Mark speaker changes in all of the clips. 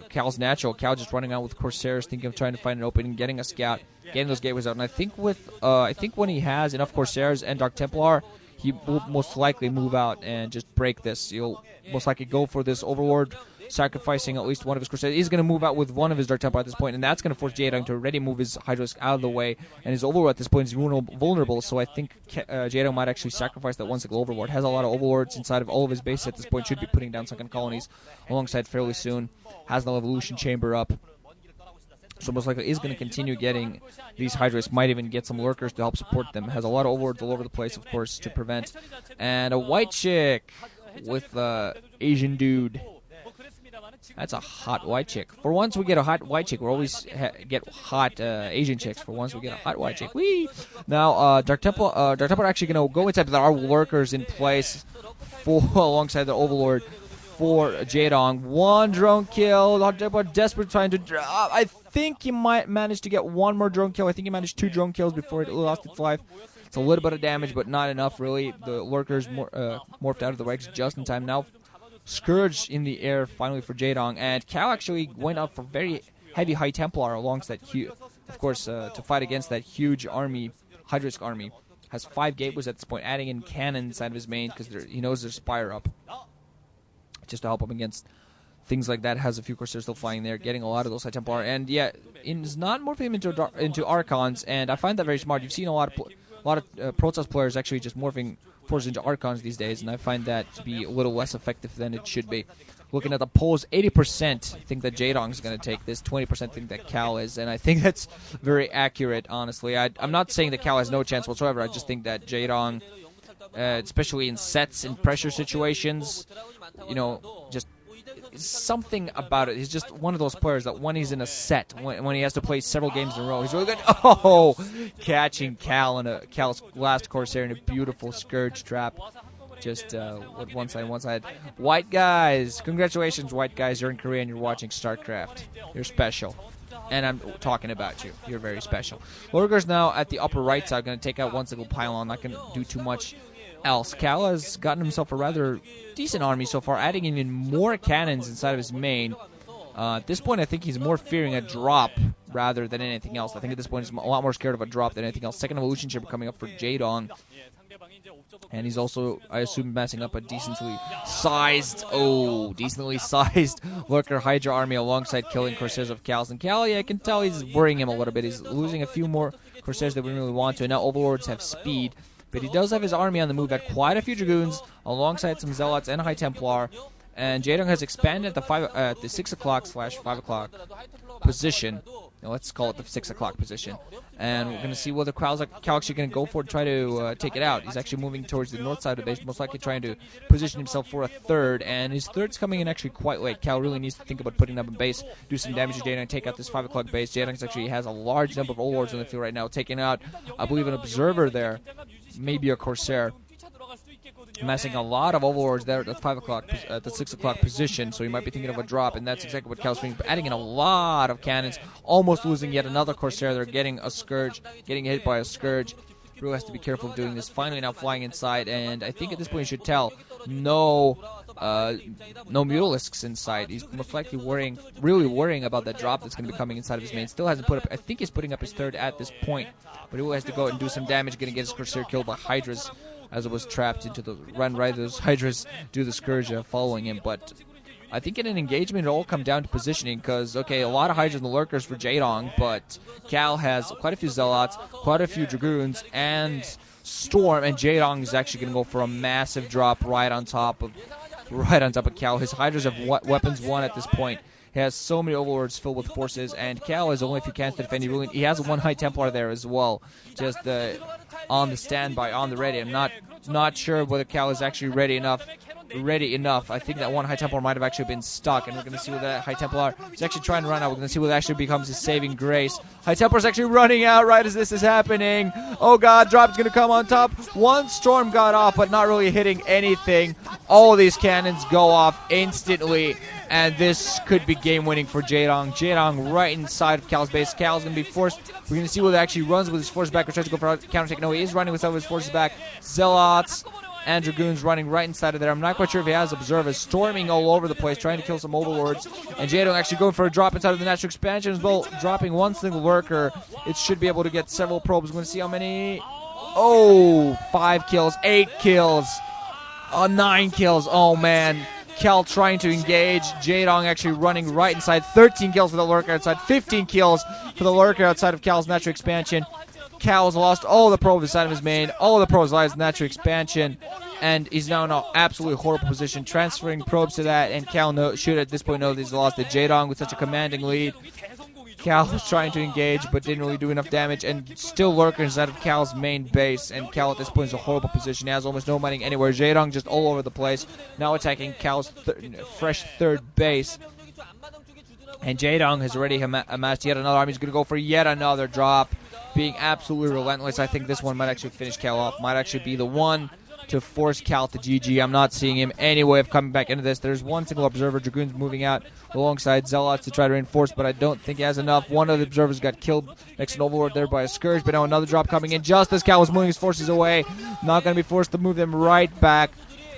Speaker 1: Cal's natural. Cal just running out with Corsairs, thinking of trying to find an opening, getting a scout, getting those gateways out. And I think when he has enough Corsairs and Dark Templar, he will most likely move out and just break this. He'll most likely go for this Overlord, sacrificing at least one of his Corsairs. He's going to move out with one of his Dark Templar at this point, and that's going to force Jaedong to already move his Hydrosk out of the way, and his Overlord at this point is vulnerable, so I think Jaedong might actually sacrifice that one single Overlord. Has a lot of Overlords inside of all of his bases at this point, should be putting down sunken colonies alongside fairly soon. Has an Evolution Chamber up. So most likely is going to continue getting these Hydras. Might even get some Lurkers to help support them. Has a lot of Overlords all over the place, of course, to prevent. And a white chick with Asian dude. That's a hot white chick. For once we get a hot white chick. We always get hot Asian chicks. For once we get a hot white chick. Whee! Now, Dark Temple are actually going to go inside. There are Lurkers in place alongside the Overlord for Jaedong. One drone kill. Dark Temple desperate trying to drop. I think he might manage to get one more drone kill. I think he managed 2 drone kills before it lost its life. It's a little bit of damage, but not enough, really. The Lurkers morphed out of the ranks just in time. Now, Scourge in the air finally for Jaedong, and Cal actually went up for very heavy High Templar alongside of course, to fight against that huge army, Hydrisk army. Has 5 gateways at this point, adding in cannon inside of his main because he knows there's Spire up. Just to help him against things like that. Has a few Corsairs still flying there, getting a lot of those High Templar, and yeah, it's not morphing him into Archons, and I find that very smart. You've seen a lot of Protoss players actually just morphing forces into Archons these days, and I find that to be a little less effective than it should be. Looking at the polls, 80% think that Jaedong is going to take this, 20% think that Cal is, and I think that's very accurate, honestly. I'm not saying that Cal has no chance whatsoever. I just think that Jaedong, especially in sets and pressure situations, just something about it. He's just one of those players that when he's in a set, when he has to play several games in a row, he's really good. Oh, catching Cal's last Corsair in a beautiful Scourge trap. Just with one side. White guys, congratulations, white guys. You're in Korea and you're watching StarCraft. You're special. And I'm talking about you. You're very special. Lurkers now at the upper right side, going to take out one single pylon. Not going to do too much else. Cal has gotten himself a rather decent army so far, adding even more cannons inside of his main. At this point, I think he's more fearing a drop rather than anything else. I think at this point he's a lot more scared of a drop than anything else. Second Evolution Chamber coming up for Jaedong. And he's also, I assume, messing up a decently sized Lurker Hydra army alongside killing Corsairs of Cal's. And Cal, yeah, I can tell he's worrying him a little bit. He's losing a few more Corsairs that we really want to. And now Overlords have speed. But he does have his army on the move at quite a few Dragoons alongside some Zealots and High Templar. And Jaedong has expanded at the 6 o'clock/5 o'clock position. Now, let's call it the 6 o'clock position. And we're going to see whether Cal's actually going to go for it and try to take it out. He's actually moving towards the north side of the base, most likely trying to position himself for a third. And his third's coming in actually quite late. Cal really needs to think about putting up a base, do some damage to Jaedong, and take out this 5 o'clock base. Jaedong actually has a large number of Overlords on the field right now, taking out, I believe, an Observer there, maybe a Corsair. Amassing a lot of Overlords there at the 5 o'clock, at the 6 o'clock position, so he might be thinking of a drop, and that's exactly what Cal's doing. Adding in a lot of cannons, almost losing yet another Corsair. They're getting a Scourge, getting hit by a Scourge. Really has to be careful of doing this. Finally now flying inside, and I think at this point you should tell, no Mutalisks inside. He's most likely really worrying about that drop that's going to be coming inside of his main. Still hasn't put up, I think he's putting up his third at this point, but he really has to go and do some damage, going to get his Corsair killed by Hydras, as it was trapped into the run right. Those Hydras do the Scourge following him. But I think in an engagement, it'll all come down to positioning because, okay, a lot of Hydras and the Lurkers for Jaedong, but Cal has quite a few Zealots, quite a few Dragoons, and Storm, and Jaedong is actually going to go for a massive drop right on top of Cal. His Hydras have weapons 1 at this point. He has so many Overlords filled with forces, and Cal has only a few cannons to defend. He has 1 High Templar there as well, just on the standby, on the ready. I'm not sure whether Cal is actually ready enough. I think that 1 High Templar might have actually been stuck, and we're going to see whether that High Templar is actually trying to run out. We're going to see whether it actually becomes his saving grace. High Templar is actually running out right as this is happening. Oh god, drop is going to come on top. 1 Storm got off, but not really hitting anything. All of these cannons go off instantly, and this could be game-winning for Jaedong. Jaedong right inside of Cal's base. Cal's going to be forced. We're going to see whether he actually runs with his forces back or tries to go for a counterattack. No, he is running with some of his forces back. Zealots and Dragoons running right inside of there. I'm not quite sure if he has observers storming all over the place, trying to kill some overlords. And Jaedong actually going for a drop inside of the natural expansion as well, dropping one single lurker. It should be able to get several probes. We're going to see how many. Oh, 5 kills, 8 kills, 9 kills. Oh, man. Cal trying to engage. Jaedong actually running right inside. 13 kills for the lurker outside. 15 kills for the lurker outside of Cal's natural expansion. Cal's lost all the probes inside of his main. All the probes lies in natural expansion. And he's now in an absolutely horrible position. Transferring probes to that. And Cal should at this point know that he's lost to Jaedong with such a commanding lead. Cal was trying to engage but didn't really do enough damage, and still lurkers inside of Cal's main base, and Cal at this point is in a horrible position. He has almost no mining anywhere. Jaedong just all over the place, now attacking Cal's fresh third base. And Jaedong has already amassed yet another army. He's going to go for yet another drop, being absolutely relentless. I think this one might actually finish Cal off, might actually be the one to force Cal to GG. I'm not seeing him any way of coming back into this. There's one single observer. Dragoon's moving out alongside Zealots to try to reinforce, but I don't think he has enough. One of the observers got killed next to Overlord there by a Scourge, but now another drop coming in just as Cal was moving his forces away. Not going to be forced to move them right back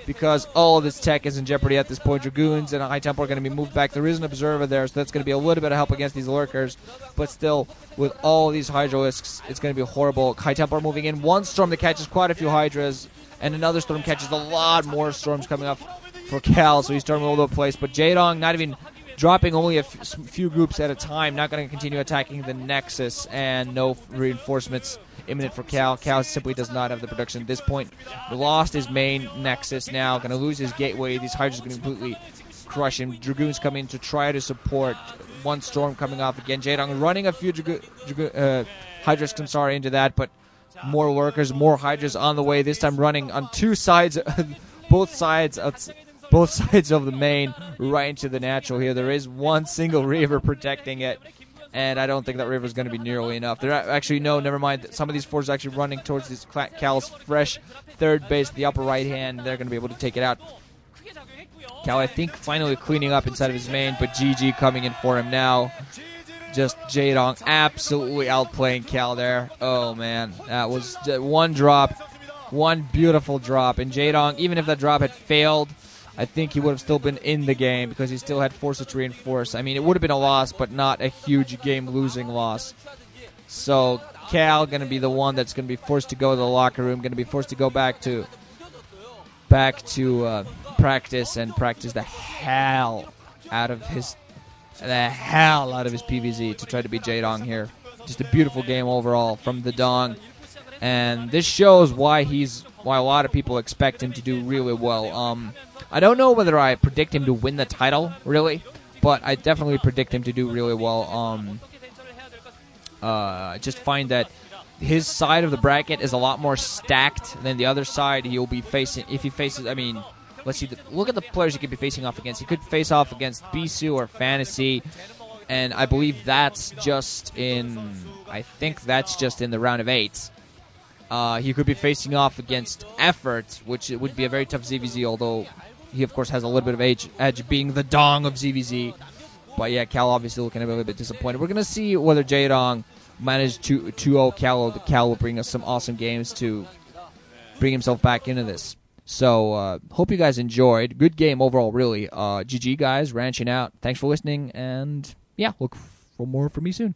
Speaker 1: because all of this tech is in jeopardy at this point. Dragoons and a High Temple are going to be moved back. There is an observer there, so that's going to be a little bit of help against these lurkers, but still, with all these Hydralisks, it's going to be horrible. High Temple are moving in. One storm that catches quite a few Hydras, and another storm catches a lot more storms coming up for Cal, so he's storming all over the place. But Jaedong not even dropping, only a few groups at a time, not going to continue attacking the Nexus, and no reinforcements imminent for Cal. Cal simply does not have the production at this point. He lost his main Nexus now, going to lose his gateway. These Hydras are going to completely crush him. Dragoons coming in to try to support. One storm coming off again. Jaedong running a few Hydras, I'm sorry, into that, but more lurkers, more Hydras on the way. This time running on two sides, both sides of the main, right into the natural here. There is one single river protecting it, and I don't think that river is going to be nearly enough. There actually, no, never mind. Some of these forces are actually running towards this Cal's fresh third base, the upper right hand. They're going to be able to take it out. Cal, I think, finally cleaning up inside of his main, but GG coming in for him now. Just Jaedong absolutely outplaying Cal there. Oh, man. That was one drop, one beautiful drop. And Jaedong, even if that drop had failed, I think he would have still been in the game because he still had forces to reinforce. I mean, it would have been a loss, but not a huge game-losing loss. So Cal going to be the one that's going to be forced to go to the locker room, going to be forced to go back to practice and practice the hell out of his PvZ to try to beat Jaedong here. Just a beautiful game overall from the Dong, and this shows why a lot of people expect him to do really well. I don't know whether I predict him to win the title really, but I definitely predict him to do really well. I just find that his side of the bracket is a lot more stacked than the other side. He'll be facing, if he faces, I mean, let's see. Look at the players he could be facing off against. He could face off against Bisu or Fantasy, and I believe that's just in. I think that's just in the round of 8. He could be facing off against Effort, which it would be a very tough ZVZ. Although he, of course, has a little bit of edge being the Dong of ZVZ. But yeah, Cal obviously looking a little bit disappointed. We're gonna see whether Jaedong managed to 2-0 Cal, or Cal will bring us some awesome games to bring himself back into this. So, hope you guys enjoyed. Good game overall, really. GG, guys. Ranching out. Thanks for listening, and yeah, look for more from me soon.